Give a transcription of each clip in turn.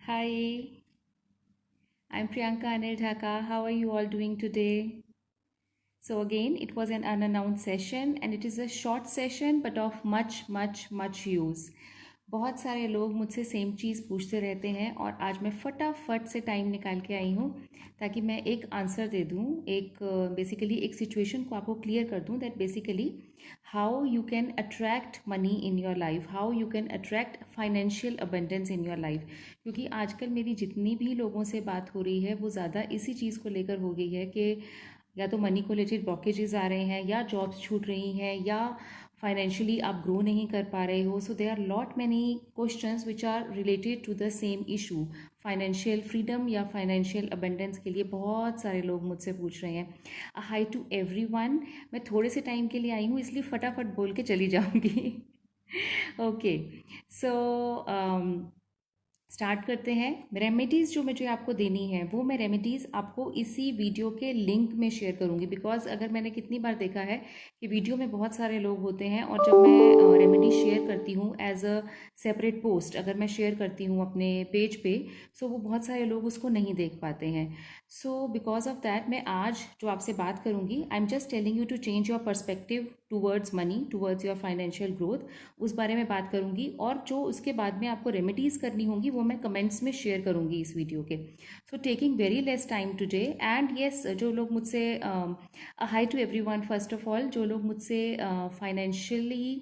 Hi, I'm Priyanka Anil Dhaka. How are you all doing today? So, again, it was an unannounced session and it is a short session but of much use. बहुत सारे लोग मुझसे same चीज़ पूछते रहते हैं और आज मैं फटाफट से टाइम निकाल के आई हूँ ताकि मैं एक आंसर दे दूँ, एक बेसिकली एक सिचुएशन को आपको क्लियर कर दूँ that basically how you can attract money in your life, how you can attract financial abundance in your life. क्योंकि आजकल मेरी जितनी भी लोगों से बात हो रही है वो ज़्यादा इसी चीज़ को लेकर हो गई है कि या तो मनी को रिलेटेड ब्लॉकेजेस आ रहे हैं या जॉब्स छूट रही हैं या फाइनेंशियली आप ग्रो नहीं कर पा रहे हो। So they are lot many questions which are related to the same issue, financial freedom या फाइनेंशियल अबंडेंस के लिए बहुत सारे लोग मुझसे पूछ रहे हैं। हाई टू एवरीवन, मैं थोड़े से टाइम के लिए आई हूँ इसलिए फटाफट बोल के चली जाऊँगी। ओके, सो स्टार्ट करते हैं। रेमेडीज़ जो मुझे आपको देनी है वो मैं रेमेडीज़ आपको इसी वीडियो के लिंक में शेयर करूंगी। बिकॉज अगर मैंने कितनी बार देखा है कि वीडियो में बहुत सारे लोग होते हैं और जब मैं रेमेडी शेयर करती हूँ एज अ सेपरेट पोस्ट, अगर मैं शेयर करती हूँ अपने पेज पे, सो वो बहुत सारे लोग उसको नहीं देख पाते हैं। सो बिकॉज ऑफ दैट मैं आज जो आपसे बात करूँगी, I am just telling you to change your perspective towards money, towards your financial growth, उस बारे में बात करूंगी। और जो उसके बाद में आपको रेमेडीज़ करनी होंगी वो मैं कमेंट्स में शेयर करूंगी इस वीडियो के। So taking very less time today and yes, जो लोग मुझसे hi to everyone, first of all जो लोग मुझसे फाइनेंशियली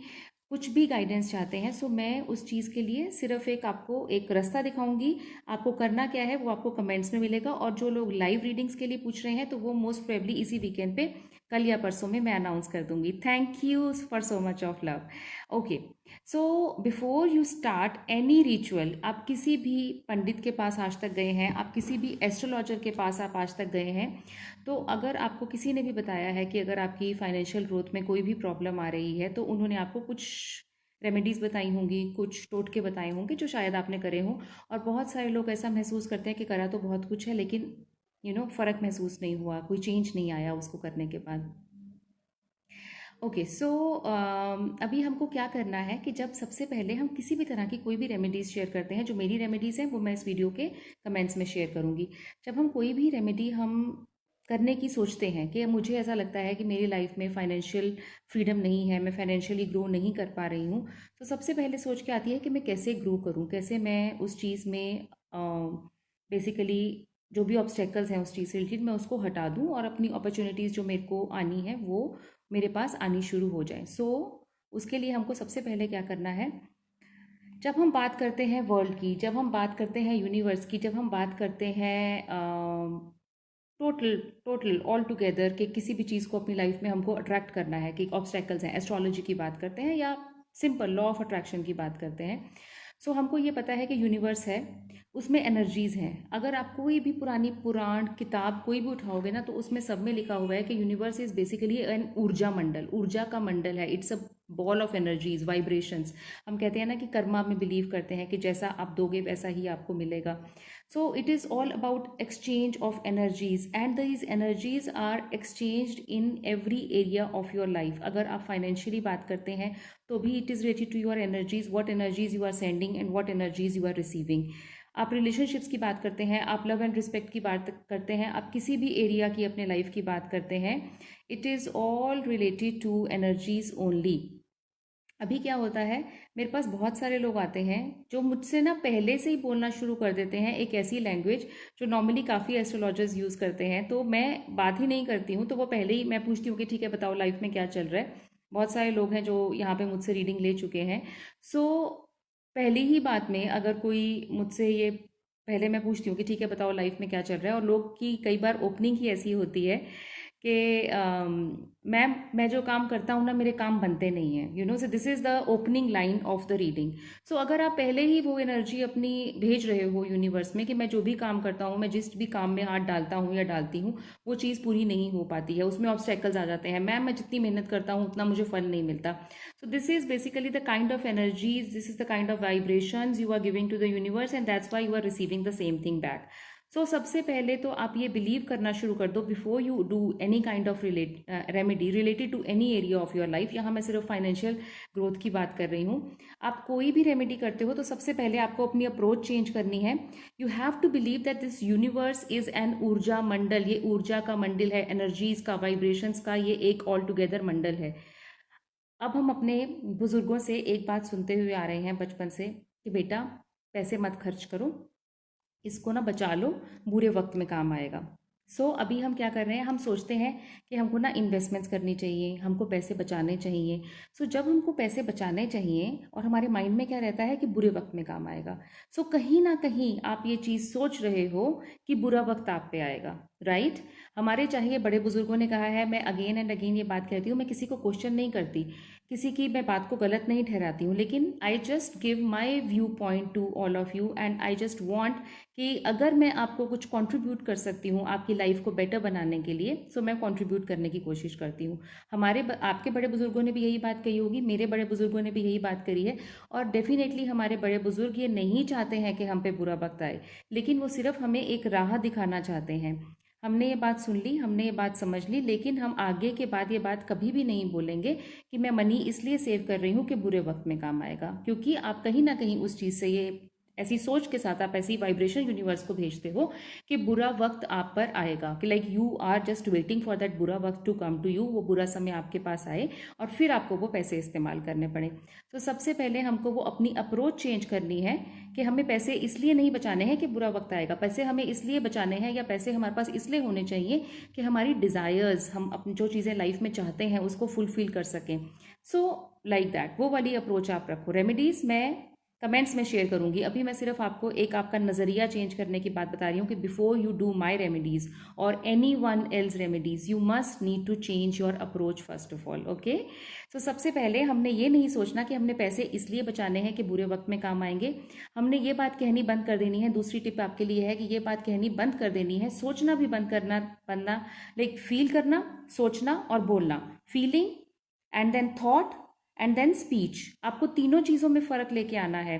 कुछ भी गाइडेंस चाहते हैं, सो मैं उस चीज़ के लिए सिर्फ एक आपको एक रास्ता दिखाऊंगी। आपको करना क्या है वो आपको कमेंट्स में मिलेगा। और जो लोग लाइव रीडिंग्स के लिए पूछ रहे हैं तो वो मोस्ट प्रोबेबली इसी वीकेंड पे कल या परसों में मैं अनाउंस कर दूंगी। Thank you for so much of love. Okay, so before you start any ritual, आप किसी भी पंडित के पास आज तक गए हैं, आप किसी भी एस्ट्रोलॉजर के पास आप आज तक गए हैं, तो अगर आपको किसी ने भी बताया है कि अगर आपकी फाइनेंशियल ग्रोथ में कोई भी प्रॉब्लम आ रही है तो उन्होंने आपको कुछ रेमेडीज़ बताई होंगी, कुछ टोटके बताए होंगे जो शायद आपने करे हों। और बहुत सारे लोग ऐसा महसूस करते हैं कि करा तो बहुत कुछ है लेकिन फ़र्क महसूस नहीं हुआ, कोई चेंज नहीं आया उसको करने के बाद। ओके, सो अभी हमको क्या करना है कि जब सबसे पहले हम किसी भी तरह की कोई भी रेमेडीज़ शेयर करते हैं, जो मेरी रेमेडीज़ हैं वो मैं इस वीडियो के कमेंट्स में शेयर करूँगी। जब हम कोई भी रेमेडी हम करने की सोचते हैं कि मुझे ऐसा लगता है कि मेरी लाइफ में फाइनेंशियल फ्रीडम नहीं है, मैं फाइनेंशियली ग्रो नहीं कर पा रही हूँ, तो सबसे पहले सोच के आती है कि मैं कैसे ग्रो करूँ, कैसे मैं उस चीज़ में बेसिकली जो भी ऑब्स्टेकल्स हैं उस चीज़ से रिलेटेड मैं उसको हटा दूँ और अपनी अपॉर्चुनिटीज़ जो मेरे को आनी है वो मेरे पास आनी शुरू हो जाए। सो उसके लिए हमको सबसे पहले क्या करना है, जब हम बात करते हैं वर्ल्ड की, जब हम बात करते हैं यूनिवर्स की, जब हम बात करते हैं टोटल टोटल ऑल टुगेदर के किसी भी चीज़ को अपनी लाइफ में हमको अट्रैक्ट करना है कि ऑब्स्टेकल्स हैं, एस्ट्रोलॉजी की बात करते हैं या सिंपल लॉ ऑफ अट्रैक्शन की बात करते हैं। सो हमको ये पता है कि यूनिवर्स है, उसमें एनर्जीज़ हैं। अगर आप कोई भी पुरानी पुराण किताब कोई भी उठाओगे ना तो उसमें सब में लिखा हुआ है कि यूनिवर्स इज़ बेसिकली एन ऊर्जा मंडल, ऊर्जा का मंडल है। It's a ball of energies, vibrations. हम कहते हैं ना कि कर्मा में बिलीव करते हैं कि जैसा आप दोगे वैसा ही आपको मिलेगा। So it is all about exchange of energies and these energies are exchanged in every area of your life. अगर आप फाइनेंशियली बात करते हैं तो भी it is related to your energies, what energies you are sending and what energies you are receiving. आप relationships की बात करते हैं, आप लव एंड रिस्पेक्ट की बात करते हैं, आप किसी भी एरिया की अपने लाइफ की बात करते हैं, it is all related to energies only. अभी क्या होता है, मेरे पास बहुत सारे लोग आते हैं जो मुझसे ना पहले से ही बोलना शुरू कर देते हैं एक ऐसी लैंग्वेज जो नॉर्मली काफ़ी एस्ट्रोलॉजर्स यूज़ करते हैं। तो मैं बात ही नहीं करती हूँ, तो वो पहले ही मैं पूछती हूँ कि ठीक है बताओ लाइफ में क्या चल रहा है। बहुत सारे लोग हैं जो यहाँ पे मुझसे रीडिंग ले चुके हैं। सो पहली ही बात में अगर कोई मुझसे ये पहले मैं पूछती हूँ कि ठीक है बताओ लाइफ में क्या चल रहा है, और लोग की कई बार ओपनिंग ही ऐसी होती है कि मैं जो काम करता हूँ ना मेरे काम बनते नहीं हैं, so this is the opening line of the reading. So अगर आप पहले ही वो एनर्जी अपनी भेज रहे हो यूनिवर्स में कि मैं जो भी काम करता हूँ, मैं जिस भी काम में हाथ डालता हूँ या डालती हूँ वो चीज़ पूरी नहीं हो पाती है, उसमें ऑब्स्टेकल्स आ जाते हैं, मैं जितनी मेहनत करता हूँ उतना मुझे फल नहीं मिलता। So this is basically the kind of energies, this is the kind of vibrations you are giving to the universe and that's why you are receiving the same thing back. सबसे पहले तो आप ये बिलीव करना शुरू कर दो before you do any kind of remedy related to any area of your life. यहाँ मैं सिर्फ फाइनेंशियल ग्रोथ की बात कर रही हूँ। आप कोई भी रेमेडी करते हो तो सबसे पहले आपको अपनी अप्रोच चेंज करनी है। You have to believe that this universe is an ऊर्जा मंडल। ये ऊर्जा का मंडल है, एनर्जीज का, वाइब्रेशंस का ये एक ऑल टुगेदर मंडल है। अब हम अपने बुजुर्गों से एक बात सुनते हुए आ रहे हैं बचपन से कि बेटा पैसे मत खर्च करो, इसको ना बचा लो, बुरे वक्त में काम आएगा। अभी हम क्या कर रहे हैं, हम सोचते हैं कि हमको ना इन्वेस्टमेंट्स करनी चाहिए, हमको पैसे बचाने चाहिए। जब हमको पैसे बचाने चाहिए और हमारे माइंड में क्या रहता है कि बुरे वक्त में काम आएगा। कहीं ना कहीं आप ये चीज़ सोच रहे हो कि बुरा वक्त आप पे आएगा, राइट। हमारे चाहिए बड़े बुजुर्गों ने कहा है, मैं अगेन एंड अगेन ये बात कहती हूँ, मैं किसी को क्वेश्चन नहीं करती, किसी की मैं बात को गलत नहीं ठहराती हूँ, लेकिन I just give my view point two all of you and I just want कि अगर मैं आपको कुछ कंट्रीब्यूट कर सकती हूँ आपकी लाइफ को बेटर बनाने के लिए, मैं कंट्रीब्यूट करने की कोशिश करती हूँ। आपके बड़े बुजुर्गों ने भी यही बात कही होगी, मेरे बड़े बुजुर्गों ने भी यही बात करी है। और डेफिनेटली हमारे बड़े बुजुर्ग ये नहीं चाहते हैं कि हम पे बुरा वक्त आए, लेकिन वो सिर्फ हमें एक राह दिखाना चाहते हैं। हमने ये बात सुन ली, हमने ये बात समझ ली, लेकिन हम आगे के बाद ये बात कभी भी नहीं बोलेंगे कि मैं मनी इसलिए सेव कर रही हूँ कि बुरे वक्त में काम आएगा। क्योंकि आप कहीं ना कहीं उस चीज़ से, ये ऐसी सोच के साथ आप ऐसी वाइब्रेशन यूनिवर्स को भेजते हो कि बुरा वक्त आप पर आएगा, कि like you are just waiting for that बुरा वक्त टू कम टू यू, वो बुरा समय आपके पास आए और फिर आपको वो पैसे इस्तेमाल करने पड़े। सबसे पहले हमको वो अपनी अप्रोच चेंज करनी है कि हमें पैसे इसलिए नहीं बचाने हैं कि बुरा वक्त आएगा, पैसे हमें इसलिए बचाने हैं या पैसे हमारे पास इसलिए होने चाहिए कि हमारी डिज़ायर्स, हम अपनी जो चीज़ें लाइफ में चाहते हैं उसको फुलफिल कर सकें। लाइक दैट, वो वाली अप्रोच आप रखो। रेमेडीज़ मैं कमेंट्स में शेयर करूंगी, अभी मैं सिर्फ आपको एक आपका नज़रिया चेंज करने की बात बता रही हूँ कि before you do my remedies और anyone else remedies you must need to change your approach first of all, okay. सबसे पहले हमने ये नहीं सोचना कि हमने पैसे इसलिए बचाने हैं कि बुरे वक्त में काम आएंगे। हमने ये बात कहनी बंद कर देनी है। दूसरी टिप आपके लिए है कि ये बात कहनी बंद कर देनी है, सोचना भी बंद करना बनना, लाइक फील करना, सोचना और बोलना, feeling and then thought and then speech, आपको तीनों चीज़ों में फ़र्क लेके आना है।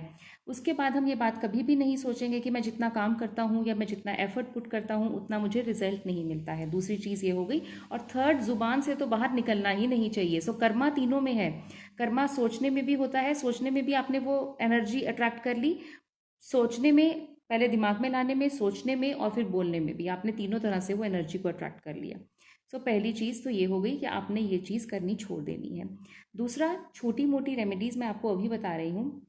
उसके बाद हम ये बात कभी भी नहीं सोचेंगे कि मैं जितना काम करता हूँ या मैं जितना एफर्ट पुट करता हूँ उतना मुझे रिजल्ट नहीं मिलता है। दूसरी चीज़ ये हो गई। और थर्ड, जुबान से तो बाहर निकलना ही नहीं चाहिए। कर्मा तीनों में है। कर्मा सोचने में भी होता है, सोचने में भी आपने वो एनर्जी अट्रैक्ट कर ली, सोचने में, पहले दिमाग में लाने में, सोचने में और फिर बोलने में भी आपने तीनों तरह से वो एनर्जी को अट्रैक्ट कर लिया। पहली चीज़ तो ये हो गई कि आपने ये चीज़ करनी छोड़ देनी है। दूसरा, छोटी मोटी रेमेडीज़ मैं आपको अभी बता रही हूँ।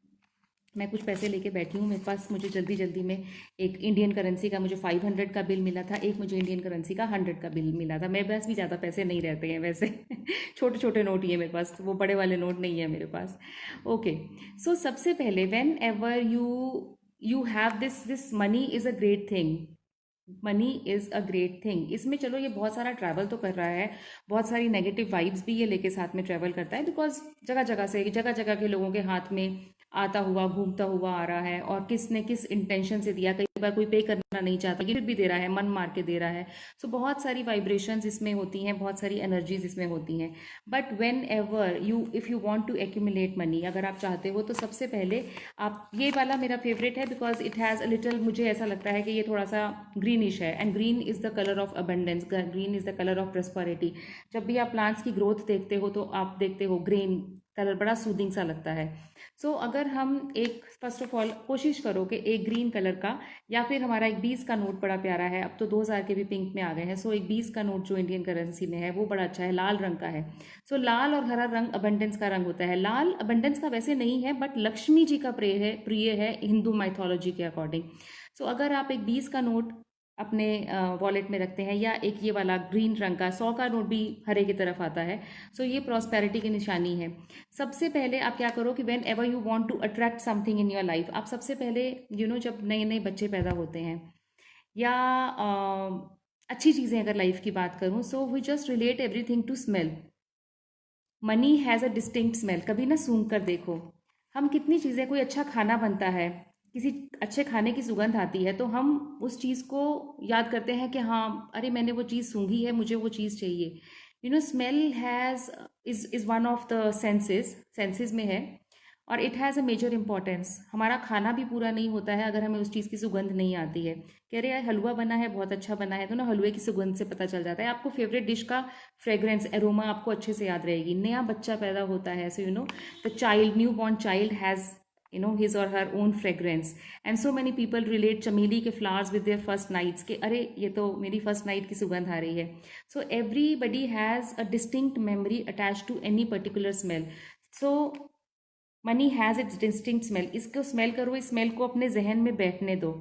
मैं कुछ पैसे लेके बैठी हूँ मेरे पास, मुझे जल्दी जल्दी में एक इंडियन करेंसी का मुझे 500 का बिल मिला था, एक मुझे इंडियन करेंसी का 100 का बिल मिला था। मेरे पास भी ज़्यादा पैसे नहीं रहते हैं वैसे छोटे छोटे नोट ही है मेरे पास, वो बड़े वाले नोट नहीं है मेरे पास, ओके। सबसे पहले when ever you have this money is a great thing, money is a great thing. इसमें चलो ये बहुत सारा ट्रैवल तो कर रहा है, बहुत सारी नेगेटिव वाइब्स भी ये लेके साथ में ट्रैवल करता है, बिकॉज जगह जगह के लोगों के हाथ में आता हुआ, घूमता हुआ आ रहा है। और किसने किस इंटेंशन से दिया, कई बार कोई पे करना नहीं चाहता, गिफ्ट भी दे रहा है, मन मार के दे रहा है। बहुत सारी वाइब्रेशंस इसमें होती हैं, बहुत सारी एनर्जीज इसमें होती हैं। But whenever if you want to accumulate money, अगर आप चाहते हो तो सबसे पहले आप, ये वाला मेरा फेवरेट है because it has a little, मुझे ऐसा लगता है कि ये थोड़ा सा ग्रीनिश है, and green is the colour of abundance, green is the colour of prosperity. जब भी आप प्लांट्स की ग्रोथ देखते हो तो आप देखते हो ग्रीन कलर, बड़ा सूदिंग सा लगता है। अगर हम एक, फर्स्ट ऑफ ऑल कोशिश करो कि एक ग्रीन कलर का, या फिर हमारा एक 20 का नोट बड़ा प्यारा है, अब तो 2000 के भी पिंक में आ गए हैं। एक 20 का नोट जो इंडियन करेंसी में है वो बड़ा अच्छा है, लाल रंग का है। लाल और हरा रंग अबंडेंस का रंग होता है। लाल अबंडेंस का वैसे नहीं है, बट लक्ष्मी जी का प्रिय है हिंदू माइथोलॉजी के अकॉर्डिंग। अगर आप एक 20 का नोट अपने वॉलेट में रखते हैं, या एक ये वाला ग्रीन रंग का 100 का नोट भी हरे की तरफ आता है, ये प्रॉस्पेरिटी की निशानी है। सबसे पहले आप क्या करो कि whenever you want to attract something in your life, आप सबसे पहले जब नए नए बच्चे पैदा होते हैं, या अच्छी चीज़ें अगर लाइफ की बात करूँ, we just relate everything to smell. Money has a distinct smell. कभी ना सूंघ कर देखो, हम कितनी चीज़ें, कोई अच्छा खाना बनता है, किसी अच्छे खाने की सुगंध आती है, तो हम उस चीज़ को याद करते हैं कि हाँ, अरे मैंने वो चीज़ सूंघी है, मुझे वो चीज़ चाहिए। Smell is one of the senses में है। और it has a major importance. हमारा खाना भी पूरा नहीं होता है अगर हमें उस चीज़ की सुगंध नहीं आती है। कह रहे यार हलवा बना है, बहुत अच्छा बना है, तो ना हलवे की सुगंध से पता चल जाता है। आपको फेवरेट डिश का फ्रेग्रेंस, एरोमा आपको अच्छे से याद रहेगी। नया बच्चा पैदा होता है, so the child, new born child has his or her own fragrance. And so many people relate चमेली के flowers with their first nights, के अरे ये तो मेरी फर्स्ट नाइट की सुगंध आ रही है। So everybody has a distinct memory attached to any particular smell. So money has its distinct smell. इसको स्मेल करो, इस स्मेल को अपने जहन में बैठने दो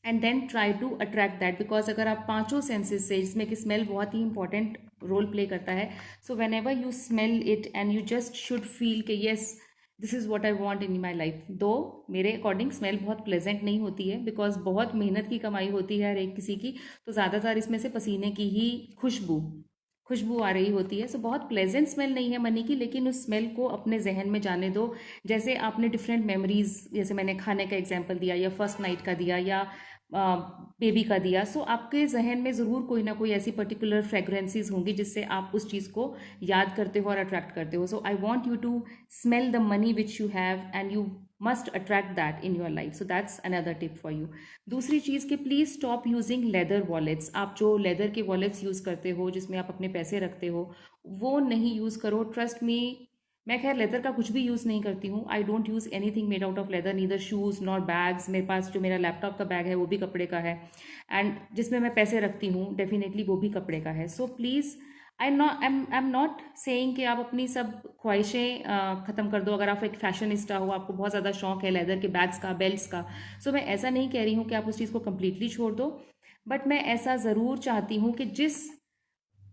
and then try to attract that. Because अगर आप पांचों सेंसेस से, जिसमें कि स्मेल बहुत ही इंपॉर्टेंट रोल प्ले करता है, so whenever you smell it and you just should feel कि yes this is what I want in my life. दो मेरे अकॉर्डिंग स्मेल बहुत प्लेजेंट नहीं होती है, बिकॉज बहुत मेहनत की कमाई होती है हर एक किसी की, तो ज़्यादातर इसमें से पसीने की ही खुशबू आ रही होती है। सो बहुत प्लेजेंट स्मेल नहीं है मनी की, लेकिन उस स्मेल को अपने जहन में जाने दो। जैसे आपने डिफरेंट मेमोरीज, जैसे मैंने खाने का एग्जांपल दिया या फर्स्ट नाइट का दिया या बेबी का दिया, सो आपके जहन में ज़रूर कोई ना कोई ऐसी पर्टिकुलर फ्रेगरेंसीज होंगी जिससे आप उस चीज़ को याद करते हो और अट्रैक्ट करते हो। So I want you to smell the money which you have and you must attract that in your life. So that's another tip for you. दूसरी चीज़ कि please stop using leather wallets. आप जो leather के wallets use करते हो जिसमें आप अपने पैसे रखते हो, वो नहीं यूज़ करो। ट्रस्ट मी, मैं खैर लेदर का कुछ भी यूज़ नहीं करती हूँ। I don't use anything made out of leather, neither shoes not bags. मेरे पास जो मेरा लैपटॉप का बैग है वो भी कपड़े का है, एंड जिसमें मैं पैसे रखती हूँ डेफिनेटली वो भी कपड़े का है। So please, I am not saying कि आप अपनी सब ख्वाहिशें ख़त्म कर दो। अगर आप एक फैशनिस्टा हो, आपको बहुत ज़्यादा शौक है लेदर के बैग्स का, बेल्ट्स का, सो मैं ऐसा नहीं कह रही हूँ कि आप उस चीज़ को कम्प्लीटली छोड़ दो, बट मैं ऐसा ज़रूर चाहती हूँ कि जिस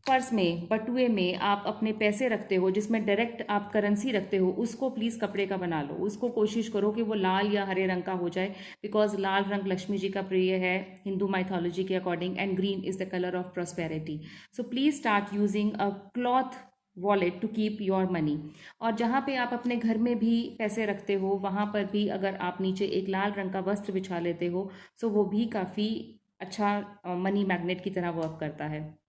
पर्स में, बटुए में आप अपने पैसे रखते हो, जिसमें डायरेक्ट आप करेंसी रखते हो, उसको प्लीज़ कपड़े का बना लो। उसको कोशिश करो कि वो लाल या हरे रंग का हो जाए, बिकॉज लाल रंग लक्ष्मी जी का प्रिय है हिंदू माइथोलॉजी के according, and green is the colour of prosperity. So please start using a cloth wallet to keep your money. और जहाँ पे आप अपने घर में भी पैसे रखते हो, वहाँ पर भी अगर आप नीचे एक लाल रंग का वस्त्र बिछा लेते हो, सो वो भी काफ़ी अच्छा मनी मैग्नेट की तरह वर्क करता है।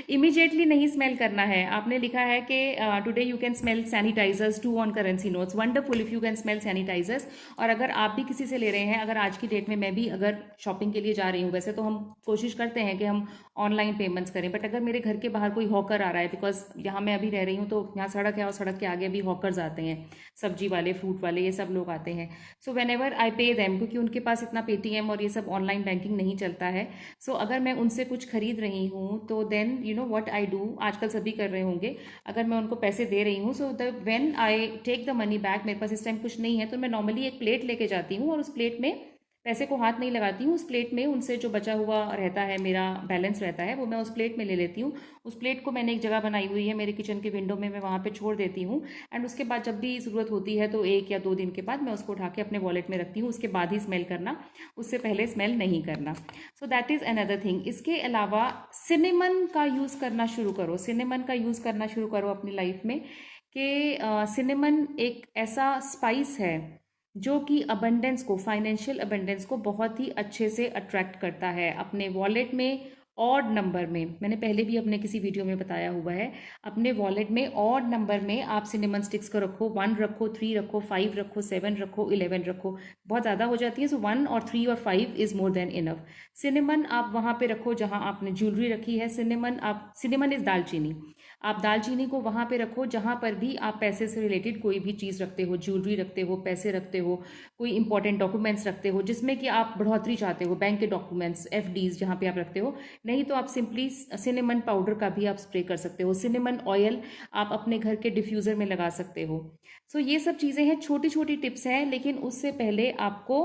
इमीडिएटली नहीं स्मेल करना है। आपने लिखा है कि today you can smell sanitisers too on currency notes. Wonderful if you can smell sanitisers. और अगर आप भी किसी से ले रहे हैं, अगर आज की डेट में मैं भी अगर शॉपिंग के लिए जा रही हूँ, वैसे तो हम कोशिश करते हैं कि हम ऑनलाइन पेमेंट्स करें, बट अगर मेरे घर के बाहर कोई हॉकर आ रहा है, बिकॉज यहाँ मैं अभी रह रही हूँ तो यहाँ सड़क है और सड़क के आगे भी हॉकर्स आते हैं, सब्जी वाले, फ्रूट वाले, ये सब लोग आते हैं। So when ever I pay them, क्योंकि उनके पास इतना पेटीएम और ये सब ऑनलाइन बैंकिंग नहीं चलता है, सो अगर मैं उनसे कुछ खरीद रही हूँ तो then you know what I do, आजकल सभी कर रहे होंगे, अगर मैं उनको पैसे दे रही हूँ, so the when I take the money back, मेरे पास इस टाइम कुछ नहीं है, तो मैं नॉर्मली एक प्लेट लेके जाती हूँ और उस प्लेट में पैसे को हाथ नहीं लगाती हूँ। उस प्लेट में उनसे जो बचा हुआ रहता है, मेरा बैलेंस रहता है, वो मैं उस प्लेट में ले लेती हूँ। उस प्लेट को मैंने एक जगह बनाई हुई है मेरे किचन के विंडो में, मैं वहाँ पे छोड़ देती हूँ, एंड उसके बाद जब भी ज़रूरत होती है तो 1 या 2 दिन के बाद मैं उसको उठा के अपने वॉलेट में रखती हूँ। उसके बाद ही स्मेल करना, उससे पहले स्मेल नहीं करना। So that is another thing. इसके अलावा सिनेमन का यूज़ करना शुरू करो, सिनेमन का यूज़ करना शुरू करो अपनी लाइफ में, कि सिनेमन एक ऐसा स्पाइस है जो कि अबंडेंस को, फाइनेंशियल अबंडेंस को बहुत ही अच्छे से अट्रैक्ट करता है। अपने वॉलेट में ऑड नंबर में, मैंने पहले भी अपने किसी वीडियो में बताया हुआ है, अपने वॉलेट में ऑड नंबर में आप सिनेमन स्टिक्स को रखो। 1 रखो, 3 रखो, 5 रखो, 7 रखो, 11 रखो। बहुत ज़्यादा हो जाती है, सो 1 और 3 और 5 is more than enough. Cinnamon आप वहाँ पे रखो जहाँ आपने ज्वेलरी रखी है। सिनेमन इज़ दालचीनी। आप दालचीनी को वहाँ पे रखो जहाँ पर भी आप पैसे से रिलेटेड कोई भी चीज़ रखते हो, ज्वेलरी रखते हो, पैसे रखते हो, कोई इंपॉर्टेंट डॉक्यूमेंट्स रखते हो जिसमें कि आप बढ़ोतरी चाहते हो, बैंक के डॉक्यूमेंट्स, एफडीज जहाँ पे आप रखते हो। नहीं तो आप सिंपली सिनेमन पाउडर का भी आप स्प्रे कर सकते हो। सिनेमन ऑयल आप अपने घर के डिफ्यूज़र में लगा सकते हो। सो ये सब चीज़ें हैं, छोटी छोटी टिप्स हैं, लेकिन उससे पहले आपको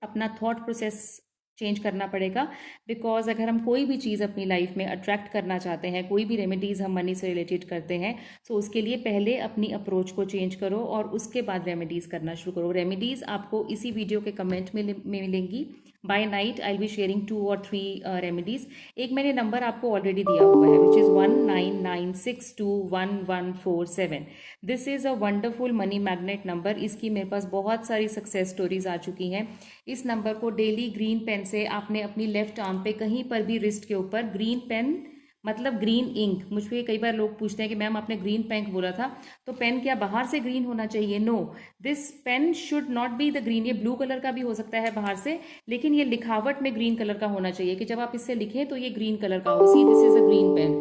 अपना थॉट प्रोसेस चेंज करना पड़ेगा। बिकॉज अगर हम कोई भी चीज़ अपनी लाइफ में अट्रैक्ट करना चाहते हैं, कोई भी रेमेडीज़ हम मनी से रिलेटेड करते हैं, तो उसके लिए पहले अपनी अप्रोच को चेंज करो और उसके बाद रेमेडीज़ करना शुरू करो। रेमेडीज़ आपको इसी वीडियो के कमेंट में मिलेंगी। By night I will be sharing 2 और 3 रेमेडीज़। एक मैंने नंबर आपको ऑलरेडी दिया हुआ है, which is 1996211147। This is a wonderful money magnet number. इसकी मेरे पास बहुत सारी सक्सेस स्टोरीज आ चुकी हैं। इस नंबर को डेली ग्रीन पेन से आपने अपनी लेफ्ट आर्म पे कहीं पर भी रिस्ट के ऊपर ग्रीन पेन मतलब ग्रीन इंक। मुझे कई बार लोग पूछते हैं कि मैम आपने ग्रीन पेन बोला था, तो पेन क्या बाहर से ग्रीन होना चाहिए? No, this pen should not be the green. ये ब्लू कलर का भी हो सकता है बाहर से, लेकिन ये लिखावट में ग्रीन कलर का होना चाहिए, कि जब आप इससे लिखें तो ये ग्रीन कलर का हो, see this is a green pen.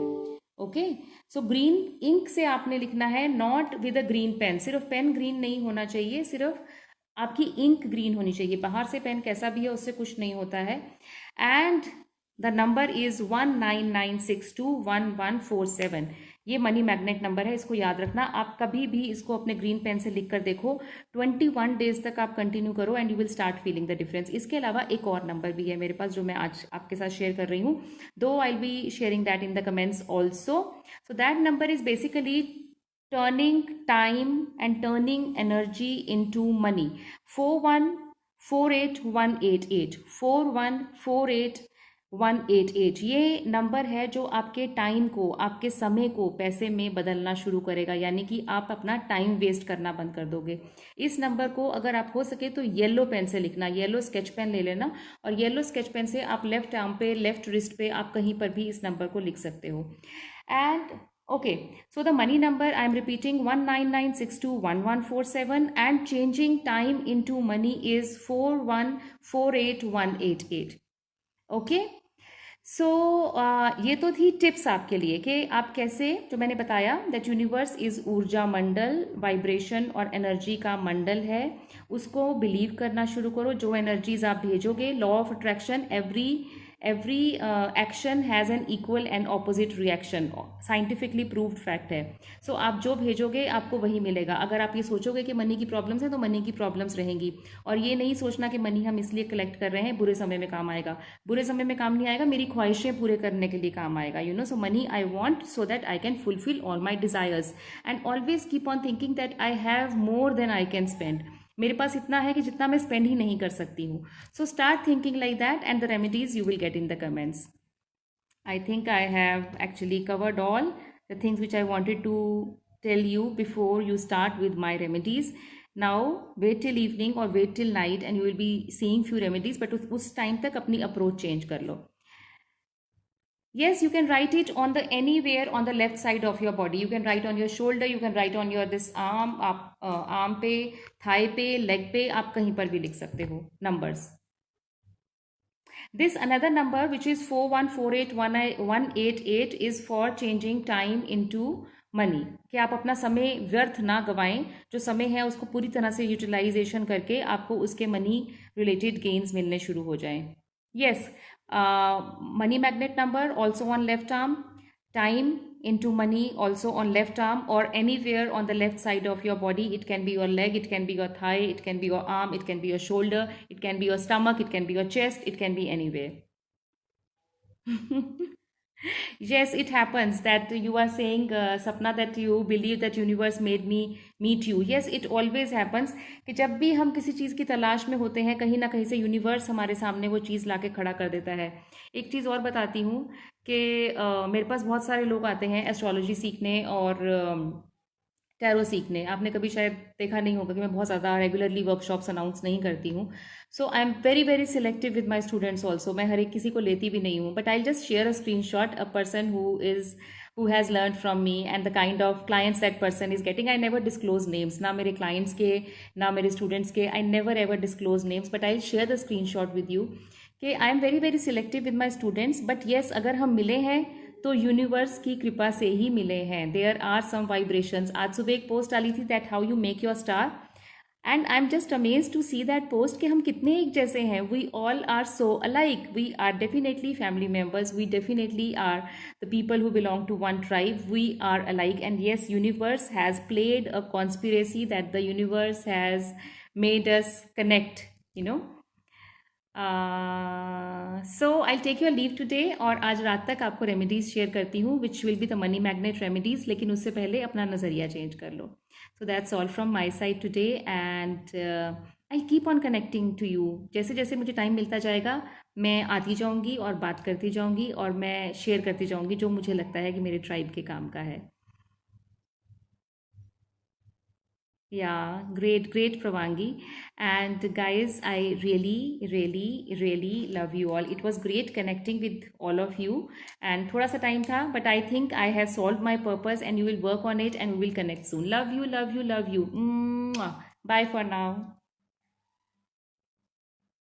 Okay, so green ink से आपने लिखना है, not with a green pen. सिर्फ पेन ग्रीन नहीं होना चाहिए, सिर्फ आपकी इंक ग्रीन होनी चाहिए। बाहर से पेन कैसा भी है उससे कुछ नहीं होता है। And the number is 1996211147। ये मनी मैग्नेट नंबर है, इसको याद रखना। आप कभी भी इसको अपने ग्रीन पेन से लिख कर देखो, 21 डेज तक आप कंटिन्यू करो and you will start feeling the difference. इसके अलावा एक और नंबर भी है मेरे पास जो मैं आज आपके साथ शेयर कर रही हूँ, दो आई will be sharing that in the comments also. So that number is basically turning time and turning energy into money. 4148188, 4148188, ये नंबर है जो आपके टाइम को, आपके समय को पैसे में बदलना शुरू करेगा, यानी कि आप अपना टाइम वेस्ट करना बंद कर दोगे। इस नंबर को अगर आप हो सके तो येलो पेन से लिखना, येलो स्केच पेन ले लेना, और येलो स्केच पेन से आप लेफ्ट आर्म पे, लेफ्ट रिस्ट पे, आप कहीं पर भी इस नंबर को लिख सकते हो। And okay, so the money number I am repeating, 1996211147, and changing time into money is 4148188. Okay, सो ये तो थी टिप्स आपके लिए कि आप कैसे, जो मैंने बताया दैट यूनिवर्स इज ऊर्जा मंडल, वाइब्रेशन और एनर्जी का मंडल है। उसको बिलीव करना शुरू करो। जो एनर्जीज आप भेजोगे, law of attraction, every action has an equal and opposite reaction, scientifically proved fact है। सो आप जो भेजोगे आपको वही मिलेगा। अगर आप ये सोचोगे कि मनी की प्रॉब्लम्स है तो मनी की प्रॉब्लम्स रहेंगी, और ये नहीं सोचना कि मनी हम इसलिए कलेक्ट कर रहे हैं बुरे समय में काम आएगा। बुरे समय में काम नहीं आएगा, मेरी ख्वाहिशें पूरे करने के लिए काम आएगा। You know, so money I want so that I can fulfil all my desires, and always keep on thinking that I have more than I can spend. मेरे पास इतना है कि जितना मैं स्पेंड ही नहीं कर सकती हूँ। So start thinking like that, and the remedies you will get in the comments. I think I have actually covered all the things which I wanted to tell you before you start with my remedies. Now wait till evening or wait till night and you will be seeing few remedies, but उस time तक अपनी approach change कर लो. Yes, you can write it on the anywhere on the left side of your body. You can write on your shoulder, you can write on your this arm, आप arm पे, thigh पे, leg पे, आप कहीं पर भी लिख सकते हो numbers. This another number which is 4148188 is for changing time into money, कि आप अपना समय व्यर्थ ना गवाएं। जो समय है उसको पूरी तरह से यूटिलाइजेशन करके आपको उसके मनी रिलेटेड गेन्स मिलने शुरू हो जाएं. Yes, money magnet number also on left arm, time into money also on left arm or anywhere on the left side of your body. It can be your leg, it can be your thigh, it can be your arm, it can be your shoulder, it can be your stomach, it can be your chest, it can be anywhere. Yes, it happens that you are saying, Sapna, that you believe that universe made me meet you. Yes, it always happens कि जब भी हम किसी चीज़ की तलाश में होते हैं, कहीं ना कहीं से यूनिवर्स हमारे सामने वो चीज़ लाके खड़ा कर देता है. एक चीज़ और बताती हूँ कि मेरे पास बहुत सारे लोग आते हैं एस्ट्रोलॉजी सीखने और टैरो सीखने. आपने कभी शायद देखा नहीं होगा कि मैं बहुत ज़्यादा रेगुलरली वर्कशॉप्स अनाउंस नहीं करती हूँ. So I am very very selective with my students also. मैं हर एक किसी को लेती भी नहीं हूँ, but I just share a screenshot, a person who has learned from me and the kind of clients that person is getting. I never disclose names, ना मेरे clients के ना मेरे students के. I never ever disclose names, but I'll share the screenshot with you कि I am very very selective with my students. But yes, अगर हम मिले हैं तो यूनिवर्स की कृपा से ही मिले हैं. There are some vibrations. आज सुबह एक पोस्ट डाली थी that how you make your star, and I am just amazed to see that post कि हम कितने एक जैसे हैं. We all are so alike. We are definitely family members. We definitely are the people who belong to one tribe. We are alike, and yes, universe has played a conspiracy that the universe has made us connect, you know. So I take your leave today, और आज रात तक आपको remedies share करती हूँ which will be the money magnet remedies. लेकिन उससे पहले अपना नज़रिया चेंज कर लो. So that's all from my side today, and I keep on connecting to you. जैसे जैसे मुझे टाइम मिलता जाएगा मैं आती जाऊँगी और बात करती जाऊँगी, और मैं शेयर करती जाऊँगी जो मुझे लगता है कि मेरे ट्राइब के काम का है. Yeah, great, great, Pravangi. And guys, I really, really, really love you all. It was great connecting with all of you. And thoda sa time tha, but I think I have solved my purpose and you will work on it and we will connect soon. Love you, love you, love you. Mwah. Bye for now.